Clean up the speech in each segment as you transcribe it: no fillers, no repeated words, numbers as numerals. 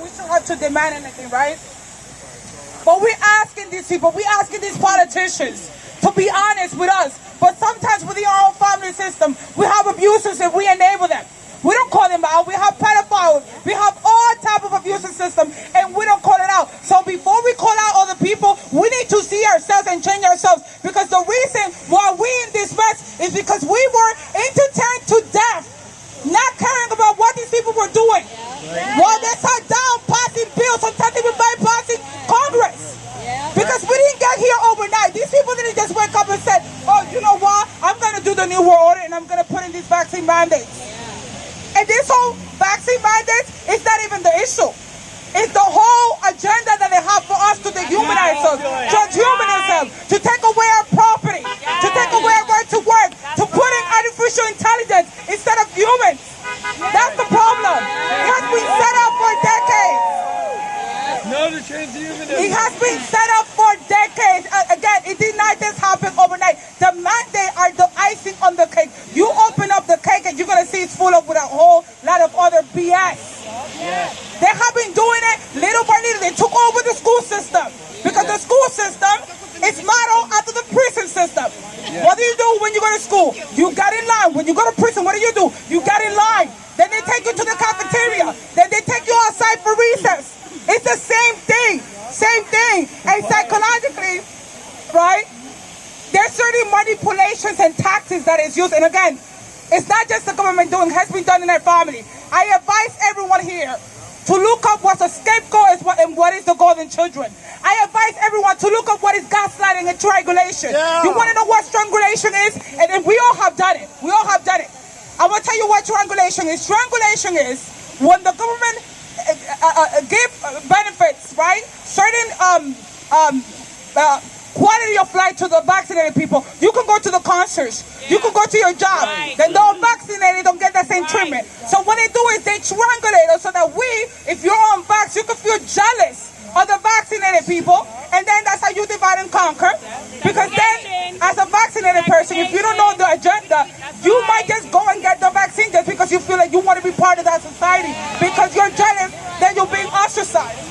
we should have to demand anything, right? But we're asking these people, we're asking these politicians to be honest with us. But sometimes within our own family system, we have abuses and we enable them. We don't call them out. We have pedophiles. We have all type of abusive system, and we don't call it out. So before we call out other people, we need to see ourselves and change ourselves. Because the reason why we in this mess is because we were entertained to death, not caring about what these people were doing. While they sat down passing bills, sometimes even bypassing Congress. Because we didn't get here overnight. These people didn't just wake up and say, oh, you know what? I'm going to do the New World Order and I'm going to put in these vaccine mandates. And this whole vaccine mandate is not even the issue. It's the whole agenda that they have for us to dehumanize us, transhumanism, to take away our property, to take away our right to work, to put in artificial intelligence instead of humans. That's the problem. It has been set up for decades. No to transhumanism. It has been set up for decades. Again, it did not just happen overnight. The mandate are the icing on the cake. You open up the cake and you're going to see it's full of with a whole lot of other BS. They have been doing it little by little. They took over the school system because the school system is modeled after the prison system. What do you do when you go to school? You got in line. When you go to prison, what do? You got in line. Then they take you to the cafeteria. Then they take you outside for recess. It's the same thing. Same thing. And psychologically, right, there's certain manipulations and tactics that is used. And again, it's not just the government doing, it has been done in our family. I advise everyone here to look up what a scapegoat is and what is the golden children. I advise everyone to look up what is gaslighting and triangulation. You want to know what strangulation is? And we all have done it. We all have done it. I will tell you what triangulation is. Triangulation is when the government give benefits, right? Certain quality of life to the vaccinated people. You can go to the concerts. You can go to your job. Then the unvaccinated don't get the same treatment. So what they do is they triangulate us so that we, if you're unvaxxed, you can feel jealous of the vaccinated people. And then that's how you divide and conquer. Because then, as a vaccinated person, if you don't know the agenda, you might just go and get the vaccine just because you feel like you want to be part of that society. Because you're jealous that you're being ostracized.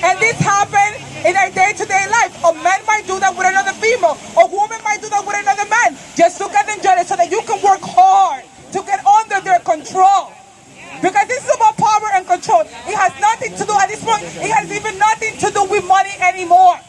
And this happened in a day-to-day life. A man might do that with another female. A woman might do that with another man. Just to get them jealous so that you can work hard to get under their control. Because this is about power and control. It has nothing to do, at this point, it has even nothing to do with money anymore.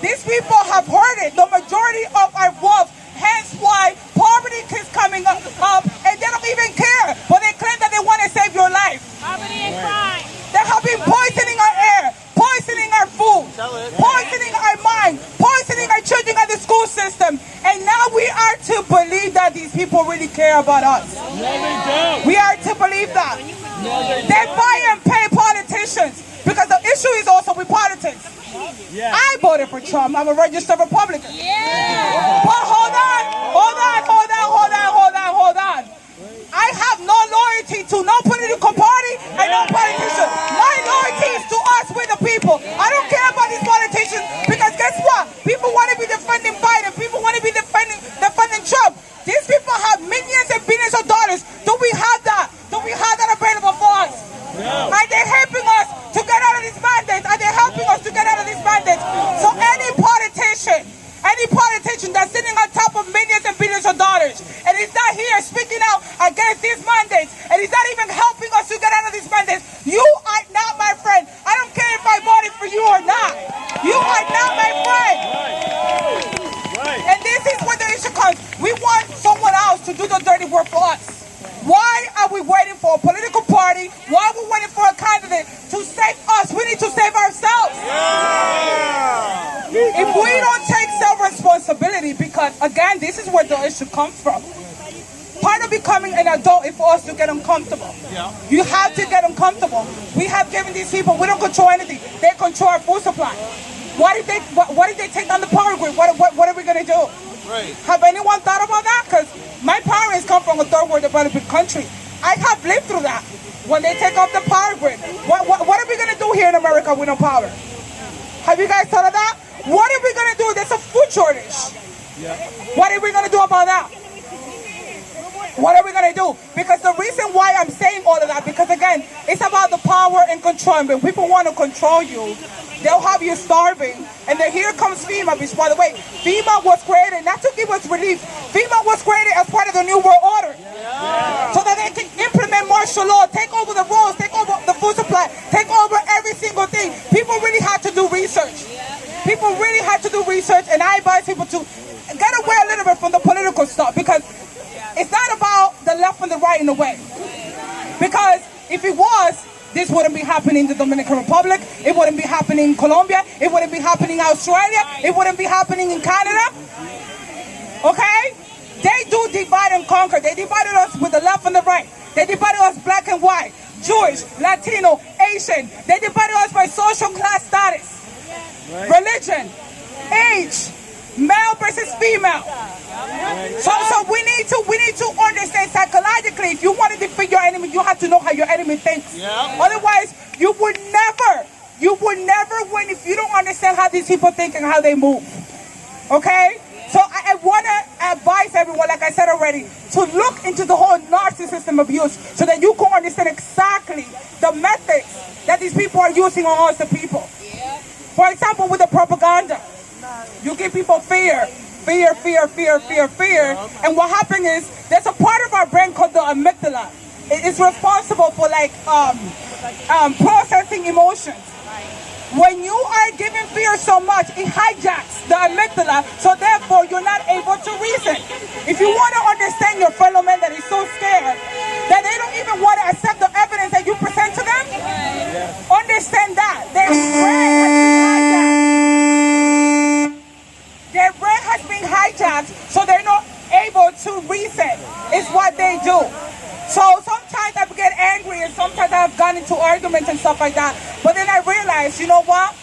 These people have heard it. The majority of our wealth. Hence why poverty keeps coming up and they don't even care. But they claim that they want to save your life. Poverty and crime. They have been poisoning our air, poisoning our food, poisoning our mind, poisoning our children at the school system. And now we are to believe that these people really care about us. No, they don't. We are to believe that. No, they buy and pay politicians because the issue is also with politics. I voted for Trump. I'm a registered Republican. But hold on. I have no loyalty to no political party and no politician. My loyalty is to us, with the people. I don't care about these politicians because guess what? People want to be defending Biden. People want to be defending Trump. These people have millions and billions of dollars. Do we have that? Do we have that available for us? No. Are they helping us to get out of these mandates? Are they helping us to get out of these mandates? So any politician that's sitting on top of millions and billions of dollars and is not here speaking out against these mandates and is not even helping us to get out of these mandates, you are not my friend. I don't care if I voted for you or not. You are not my friend. And this is where the issue comes. We want someone else to do the dirty work for us. Why are we waiting for a political party? Why are we waiting for a candidate to save us? We need to save ourselves. If we don't take self-responsibility, because again, this is where the issue comes from. Part of becoming an adult is for us to get uncomfortable. You have to get uncomfortable. We have given these people, we don't control anything. They control our food supply. What if they take down the power grid? What are we going to do? Have anyone thought about that? Because my parents come from a third world developing country. I have lived through that. When they take off the power grid, what are we going to do here in America with no power? Have you guys thought of that? What are we going to do? There's a food shortage. What are we going to do about that? What are we going to do? Because the reason why I'm saying all of that, because again, it's about the power and control. When people want to control you, they'll have you starving. And then here comes FEMA, which, by the way, FEMA was created not to give us relief. FEMA was created as part of the New World Order. So that they can implement martial law, take over the roads, take over the food supply, take over every single thing. People really had to do research. People really had to do research, and I advise people to get away a little bit from the political stuff, because it's not about the left and the right in a way. Because if it was, this wouldn't be happening in the Dominican Republic, it wouldn't be happening in Colombia, it wouldn't be happening in Australia, it wouldn't be happening in Canada. Okay? They do divide and conquer. They divided us with the left and the right. They divided us black and white, Jewish, Latino, Asian. They divided us by social class status, religion, age, male versus female. So we need to understand psychologically, if you want to defeat your enemy, you have to know how your enemy thinks. Otherwise, you would never win if you don't understand how these people think and how they move. Okay? So I want to advise everyone, like I said already, to look into the whole narcissism abuse so that you can understand exactly the methods that these people are using on us, the people. For example, with the propaganda, you give people fear. And what happens is, there's a part of our brain called the amygdala. It's responsible for processing emotions. When you are giving fear so much, it hijacks the amygdala, so therefore you're not able to reason. If you want to understand your fellow man that is so scared that they don't even want to accept the evidence that you present to them, understand that their brain has been hijacked, so they're not able to reason. It's what they do. So sometimes I get angry, and sometimes I've gone into arguments and stuff like that. But then I realized, you know what?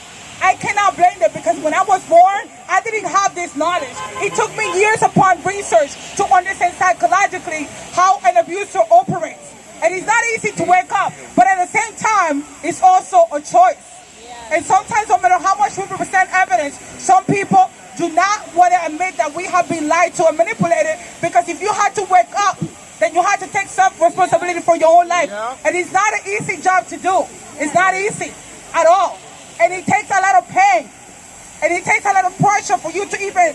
I cannot blame them, because when I was born, I didn't have this knowledge. It took me years upon research to understand psychologically how an abuser operates. And it's not easy to wake up, but at the same time, it's also a choice. And sometimes, no matter how much we present evidence, some people do not want to admit that we have been lied to and manipulated, because if you had to wake up, then you have to take self-responsibility for your own life. And it's not an easy job to do. It's not easy at all. And it takes a lot of pain. And it takes a lot of pressure for you to even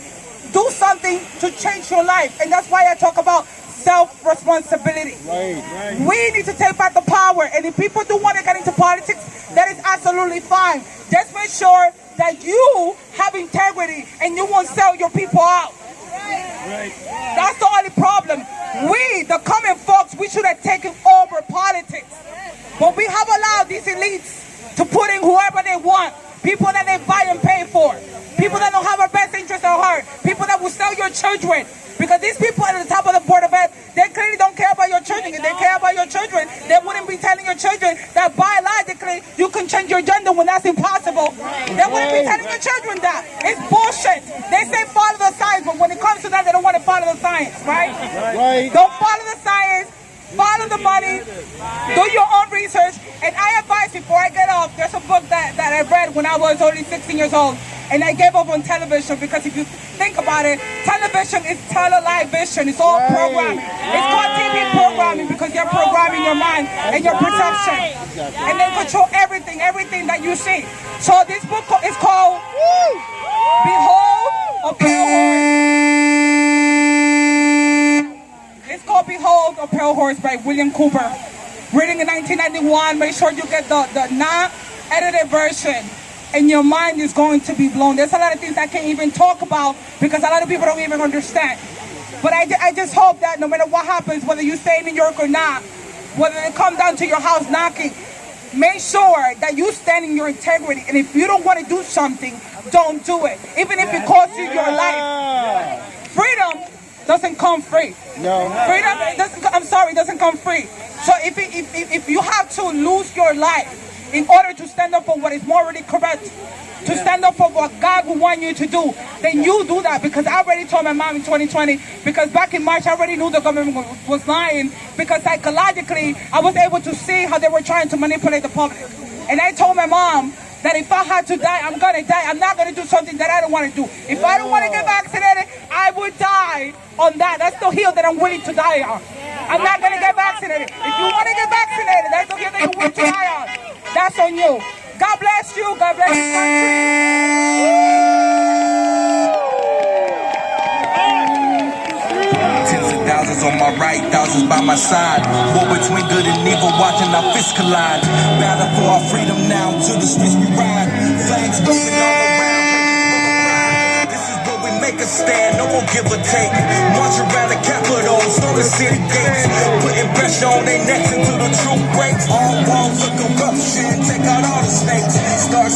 do something to change your life. And that's why I talk about self-responsibility. We need to take back the power. And if people do want to get into politics, that is absolutely fine. Just make sure that you have integrity and you won't sell your people out. That's the only problem. We, the common folks, we should have taken over politics. But we have allowed these elites to put in whoever they want. People that they buy and pay for. People that don't have our best interest at heart. People that will sell your children. Because these people at the top of the board of ed, they clearly don't care about your children. If they care about your children, they wouldn't be telling your children that biologically you can change your gender when that's impossible. They wouldn't be telling your children that. It's bullshit. They say follow the science, but when it comes to that, they don't want to follow the science, right? Don't follow the science. Follow the money, do your own research, and I advise, before I get off, there's a book that I read when I was only 16 years old, and I gave up on television, because if you think about it, television is television, it's all programming. It's called TV programming, because you're programming your mind and your perception, and they control everything that you see. So this book is called Behold a Pale Horse. It's called Behold a Pale Horse by William Cooper. Reading in 1991. Make sure you get the non-edited version, and your mind is going to be blown. There's a lot of things I can't even talk about, because a lot of people don't even understand. But I just hope that no matter what happens, whether you stay in New York or not, whether they come down to your house knocking, make sure that you stand in your integrity. And if you don't want to do something, don't do it. Even if it costs you your life. Freedom doesn't come free. Freedom doesn't come free. So if you have to lose your life in order to stand up for what is morally correct, to stand up for what God would want you to do, then you do that. Because I already told my mom in 2020, because back in March I already knew the government was lying, because psychologically I was able to see how they were trying to manipulate the public. And I told my mom that if I had to die, I'm going to die. I'm not going to do something that I don't want to do. If I don't want to get vaccinated, I would die on that. That's the hill that I'm willing to die on. I'm not going to get vaccinated. If you want to get vaccinated, that's okay that you will try on. That's on you. God bless you. God bless your country. Tens of thousands on my right, thousands by my side. War between good and evil, watching our fists collide. Battle for our freedom now, to the streets we ride. Flags moving all around, this is where we make a stand, no more give or take. March around the Capitol, storm the city gates. Putting pressure on their necks until the truth breaks. All walls of corruption, take out all the snakes. Start